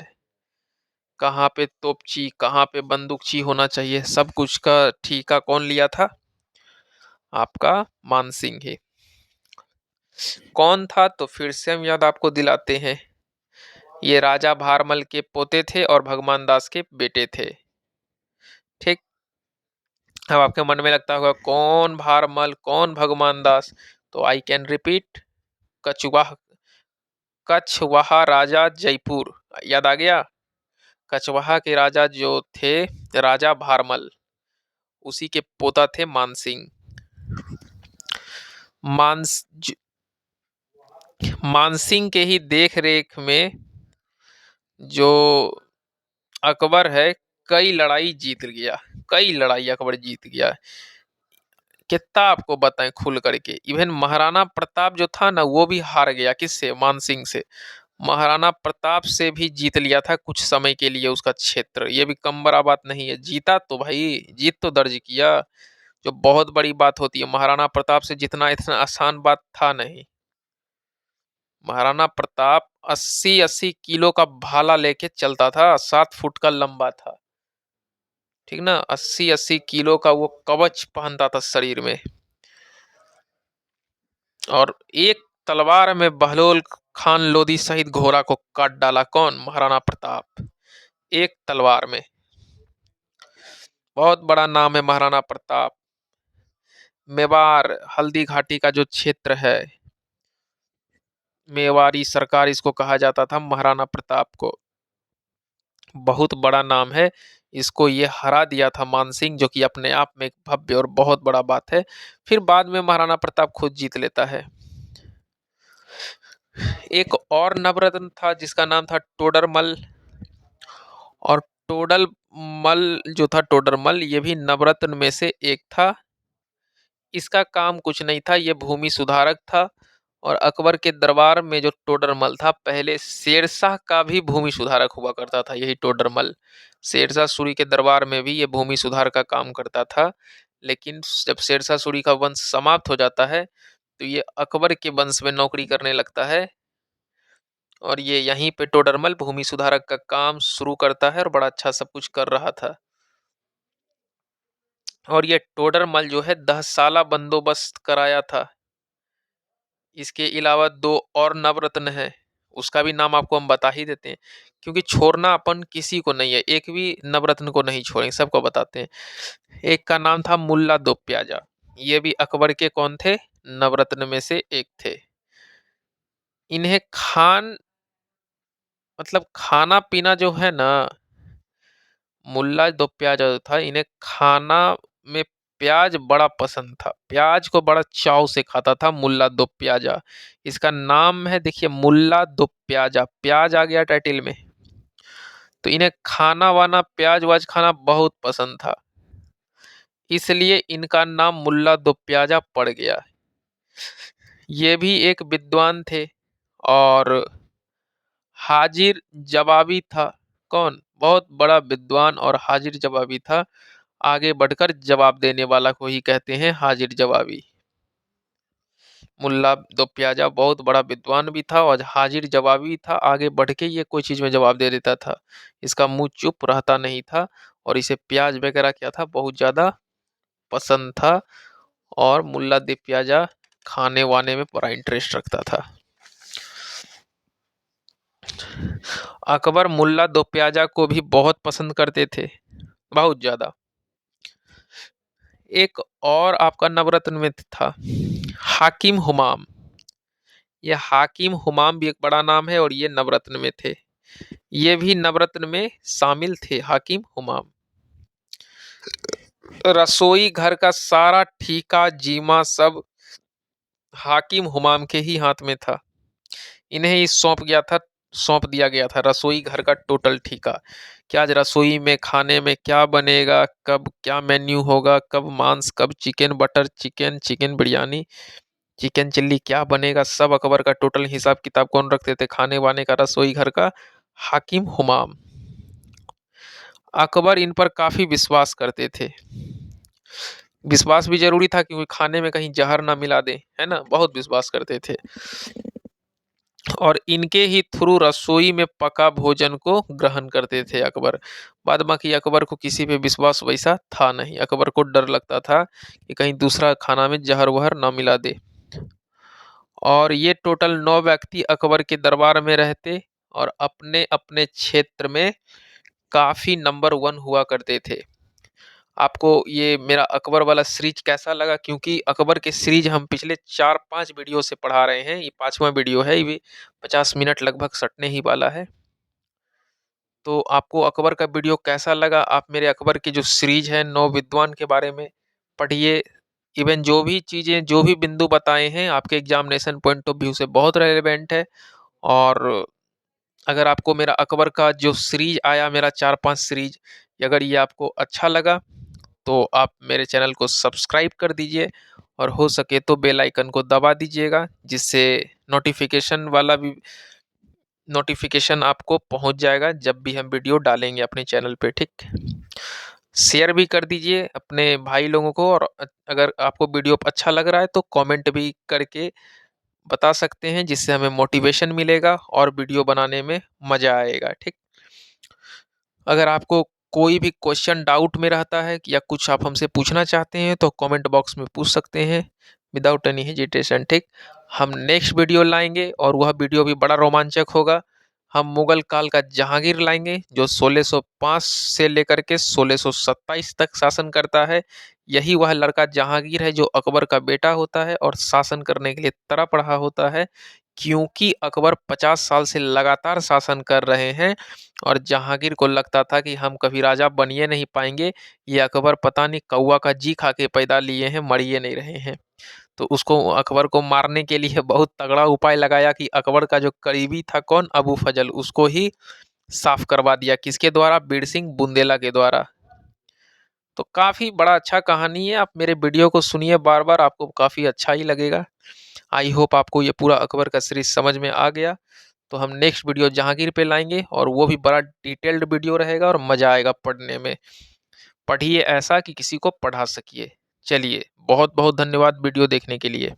कहाँ पे तोपची, कहाँ पे बंदूकची होना चाहिए, सब कुछ का ठीका कौन लिया था, आपका मानसिंह ही। कौन था, तो फिर से हम याद आपको दिलाते हैं, ये राजा भारमल के पोते थे और भगवान दास के बेटे थे, ठीक। अब आपके मन में लगता होगा कौन भारमल कौन भगवान दास, तो I can repeat, Kachhwaha, Kachhwaha राजा जयपुर, याद आ गया। कछवाहा के राजा जो थे, राजा भारमल, उसी के पोता थे मानसिंह। मानस मानसिंह के ही देख रेख में जो अकबर है, कई लड़ाई जीत गया, कई लड़ाई अकबर जीत गया। कितना आपको बताएं खुल करके, इवन महाराणा प्रताप जो था ना, वो भी हार गया, किससे, मानसिंह से। महाराणा प्रताप से भी जीत लिया था कुछ समय के लिए उसका क्षेत्र, ये भी कम बड़ा बात नहीं है। जीता तो भाई, जीत तो दर्ज किया, जो बहुत बड़ी बात होती है। महाराणा प्रताप से जितना इतना आसान बात था नहीं। महाराणा प्रताप 80-80 किलो का भाला लेके चलता था, 7 फुट का लंबा था, ठीक ना, 80-80 किलो का वो कवच पहनता था शरीर में, और एक तलवार में बहलोल खान लोधी सहित घोड़ा को काट डाला, कौन, महाराणा प्रताप, एक तलवार में। बहुत बड़ा नाम है महाराणा प्रताप। मेवाड़ हल्दी घाटी का जो क्षेत्र है, मेवाड़ी सरकार इसको कहा जाता था, महाराणा प्रताप को, बहुत बड़ा नाम है। इसको ये हरा दिया था मानसिंह, जो कि अपने आप में एक भव्य और बहुत बड़ा बात है। फिर बाद में महाराणा प्रताप खुद जीत लेता है। एक और नवरत्न था जिसका नाम था टोडरमल, और टोडल मल जो था, टोडरमल, ये भी नवरत्न में से एक था। इसका काम कुछ नहीं था, ये भूमि सुधारक था। और अकबर के दरबार में जो टोडरमल था, पहले शेरशाह का भी भूमि सुधारक हुआ करता था यही टोडरमल। शेरशाह सूरी के दरबार में भी ये भूमि सुधार का काम करता था। लेकिन जब शेरशाह सूरी का वंश समाप्त हो जाता है तो ये अकबर के वंश में नौकरी करने लगता है, और ये यहीं पे टोडरमल भूमि सुधारक का काम शुरू करता है और बड़ा अच्छा सब कुछ कर रहा था। और ये टोडरमल जो है 10 साला बंदोबस्त कराया था। इसके अलावा दो और नवरत्न है, उसका भी नाम आपको हम बता ही देते हैं, क्योंकि छोड़ना अपन किसी को नहीं है, एक भी नवरत्न को नहीं छोड़ेंगे, सबको बताते हैं। एक का नाम था मुल्ला दो प्याजा, ये भी अकबर के कौन थे, नवरत्न में से एक थे। इन्हें मतलब खाना पीना जो है ना, मुल्ला दो प्याजा जो था, इन्हें खाना में प्याज बड़ा पसंद था, प्याज को बड़ा चाव से खाता था मुल्ला दो प्याजा। इसका नाम है, देखिए, मुल्ला दो प्याजा, प्याज आ गया टाइटिल में। तो इन्हें खाना वाना प्याज वाज खाना बहुत पसंद था, इसलिए इनका नाम मुल्ला दो प्याजा पड़ गया। ये भी एक विद्वान थे और हाजिर जवाबी था। कौन, बहुत बड़ा विद्वान और हाजिर जवाबी था। आगे बढ़कर जवाब देने वाला को ही कहते हैं हाजिर जवाबी। मुल्ला दो प्याजा बहुत बड़ा विद्वान भी था और हाजिर जवाबी भी था, आगे बढ़ के ये कोई चीज में जवाब दे देता था, इसका मुंह चुप रहता नहीं था। और इसे प्याज वगैरह क्या था, बहुत ज्यादा पसंद था। और मुल्ला दो प्याजा खाने वाने में बड़ा इंटरेस्ट रखता था। अकबर मुल्ला दो प्याजा को भी बहुत पसंद करते थे, बहुत ज्यादा। एक और आपका नवरत्न में था हाकिम हुमाम। ये हाकिम हुमाम भी एक बड़ा नाम है और ये नवरत्न में थे, ये भी नवरत्न में शामिल थे हाकिम हुमाम। रसोई घर का सारा ठीका जीमा सब हाकिम हुमाम के ही हाथ में था, इन्हें ही सौंप दिया गया था रसोई घर का टोटल ठीका, कि आज रसोई में खाने में क्या बनेगा, कब क्या मेन्यू होगा, कब मांस, कब chicken butter chicken, chicken biryani, chicken chilli क्या बनेगा, सब अकबर का टोटल हिसाब किताब कौन रखते थे, खाने वाने का, रसोई घर का हाकिम हुमाम। अकबर इन पर काफी विश्वास करते थे, विश्वास भी जरूरी था क्योंकि खाने में कहीं जहर ना मिला दे, है ना, बहुत विश्वास करते थे। और इनके ही थ्रू रसोई में पका भोजन को ग्रहण करते थे अकबर। बाद बाकी अकबर को किसी पे विश्वास वैसा था नहीं, अकबर को डर लगता था कि कहीं दूसरा खाना में जहर वहर ना मिला दे। और ये टोटल 9 व्यक्ति अकबर के दरबार में रहते और अपने अपने क्षेत्र में काफी नंबर 1 हुआ करते थे। आपको ये मेरा अकबर वाला सीरीज कैसा लगा, क्योंकि अकबर के सीरीज हम पिछले 4-5 वीडियो से पढ़ा रहे हैं, ये 5वां वीडियो है, ये भी 50 मिनट लगभग सटने ही वाला है। तो आपको अकबर का वीडियो कैसा लगा, आप मेरे अकबर की जो सीरीज है 9 विद्वान के बारे में पढ़िए। इवन जो भी चीज़ें, जो भी बिंदु बताए हैं आपके एग्जामिनेशन पॉइंट ऑफ व्यू से बहुत रेलेवेंट है। और अगर आपको मेरा अकबर का जो सीरीज आया, मेरा 4-5 सीरीज, अगर ये आपको अच्छा लगा तो आप मेरे चैनल को सब्सक्राइब कर दीजिए और हो सके तो बेल आइकन को दबा दीजिएगा, जिससे नोटिफिकेशन वाला भी नोटिफिकेशन आपको पहुंच जाएगा जब भी हम वीडियो डालेंगे अपने चैनल पे, ठीक। शेयर भी कर दीजिए अपने भाई लोगों को, और अगर आपको वीडियो अच्छा लग रहा है तो कमेंट भी करके बता सकते हैं, जिससे हमें मोटिवेशन मिलेगा और वीडियो बनाने में मज़ा आएगा, ठीक। अगर आपको कोई भी क्वेश्चन डाउट में रहता है या कुछ आप हमसे पूछना चाहते हैं तो कमेंट बॉक्स में पूछ सकते हैं विदाउट एनी हेजिटेशन, ठीक। हम नेक्स्ट वीडियो लाएंगे और वह वीडियो भी बड़ा रोमांचक होगा। हम मुगल काल का जहांगीर लाएंगे जो 1605 से लेकर के 1627 तक शासन करता है। यही वह लड़का जहांगीर है जो अकबर का बेटा होता है और शासन करने के लिए तड़प रहा होता है, क्योंकि अकबर 50 साल से लगातार शासन कर रहे हैं और जहांगीर को लगता था कि हम कभी राजा बनिए नहीं पाएंगे, ये अकबर पता नहीं कौवा का जी खा के पैदा लिए हैं, मरिए नहीं रहे हैं। तो उसको, अकबर को मारने के लिए बहुत तगड़ा उपाय लगाया कि अकबर का जो करीबी था कौन, अबू फजल, उसको ही साफ करवा दिया, किसके द्वारा, बीर सिंह बुंदेला के द्वारा। तो काफ़ी बड़ा अच्छा कहानी है, आप मेरे वीडियो को सुनिए बार-बार, आपको काफ़ी अच्छा ही लगेगा। आई होप आपको ये पूरा अकबर का सीरीज़ समझ में आ गया। तो हम नेक्स्ट वीडियो जहांगीर पे लाएँगे और वो भी बड़ा डिटेल्ड वीडियो रहेगा और मज़ा आएगा पढ़ने में। पढ़िए ऐसा कि किसी को पढ़ा सकिए। चलिए, बहुत-बहुत धन्यवाद वीडियो देखने के लिए।